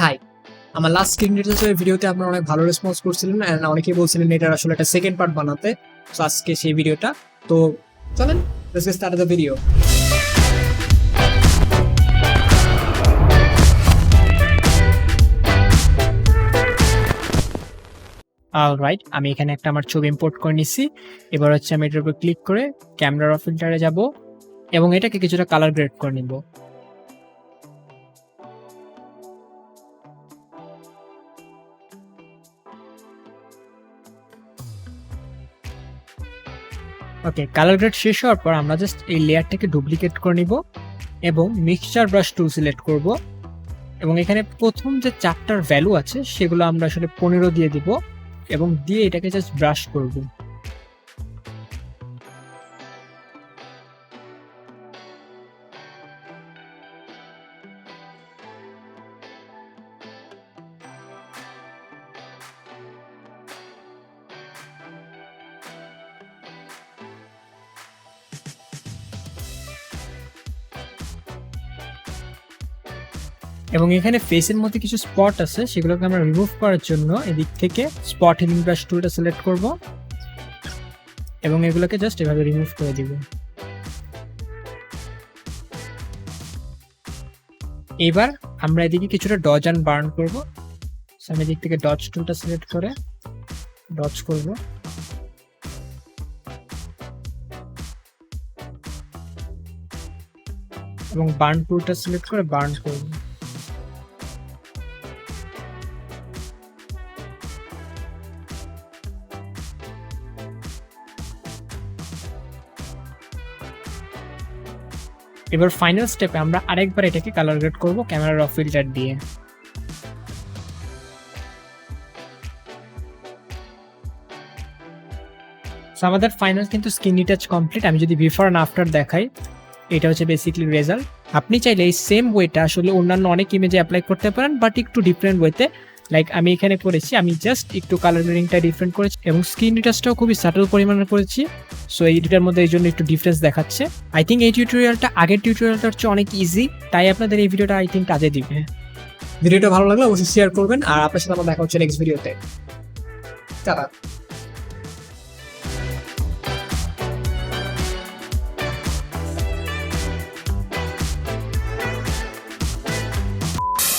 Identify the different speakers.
Speaker 1: High, আমার last screen রিটাচের ভিডিওতে আপনারা অনেক ভালো রেসপন্স করছিলেন এন্ড অনেকেই বলছিলেন এটার আসলে একটা সেকেন্ড পার্ট বানাতে। সো আজকে সেই ভিডিওটা। তো চলেন let's get start the video. Alright, আমি এখানে একটা আমার ছবি ইম্পোর্ট করে নিছি। এবার হচ্ছে আমি এটার উপর ক্লিক করে ক্যামেরা র ফিল্টারে যাব এবং এটাকে কিছুটা কালার গ্রেড করে নিব। ওকে, কালার গ্রেড শেষ হওয়ার পর আমরা জাস্ট এই লেয়ারটাকে ডুপ্লিকেট করে নিব এবং মিক্সচার ব্রাশ টুল সিলেক্ট করব এবং এখানে প্রথম যে চারটার ভ্যালু আছে সেগুলো আমরা আসলে 15 দিয়ে দিব এবং দিয়ে এটাকে জাস্ট ব্রাশ করব। এবং এখানে ফেসের মধ্যে কিছু স্পট আছে, সেগুলোকে আমরা রিমুভ করার জন্য এদিক থেকে স্পট হিলিং ব্রাশ টুলটা সিলেক্ট করব এবং এগুলোকে জাস্ট এভাবে রিমুভ করে দিব। এবার আমরা এদিকে কিছুটা ডজ অ্যান্ড বার্ন করব। আমি এদিক থেকে ডজ টুলটা সিলেক্ট করে ডজ করব এবং বার্ন টুলটা সিলেক্ট করে বার্ন করব। এবার ফাইনাল স্টেপে আমরা আরেকবার এটাকে কালার গ্রেড করব ক্যামেরা র ফিল্টার দিয়ে। আমাদের ফাইনাল কিন্তু স্কিন রিটাচ কমপ্লিট। আমি যদি বিফোর এন্ড আফটার দেখাই, এটা হচ্ছে বেসিক্যালি রেজাল্ট। আপনি চাইলে এই সেম ওয়েটা আসলে অন্যান্য অনেক ইমেজে অ্যাপ্লাই করতে পারেন, বাট একটু ডিফারেন্ট ওয়েতে। লাইক আমি এখানে করেছি, আমি জাস্ট একটু কালার গ্রেডিংটা ডিফারেন্ট করেছি এবং স্কিন রিটাচটাও খুবই সাটল পরিমাণে করেছি। সো এই দুটার মধ্যে এই জন্য একটু ডিফারেন্স দেখাচ্ছে। আই থিঙ্ক এই টিউটোরিয়ালটা আগের টিউটোরিয়ালটা হচ্ছে অনেক ইজি, তাই আপনাদের এই ভিডিওটা আই থিঙ্ক কাজে দিবে। ভিডিওটা ভালো লাগলে অবশ্যই শেয়ার করবেন আর আপনার সাথে আমার দেখা হচ্ছে নেক্সট ভিডিওতে। টাটা।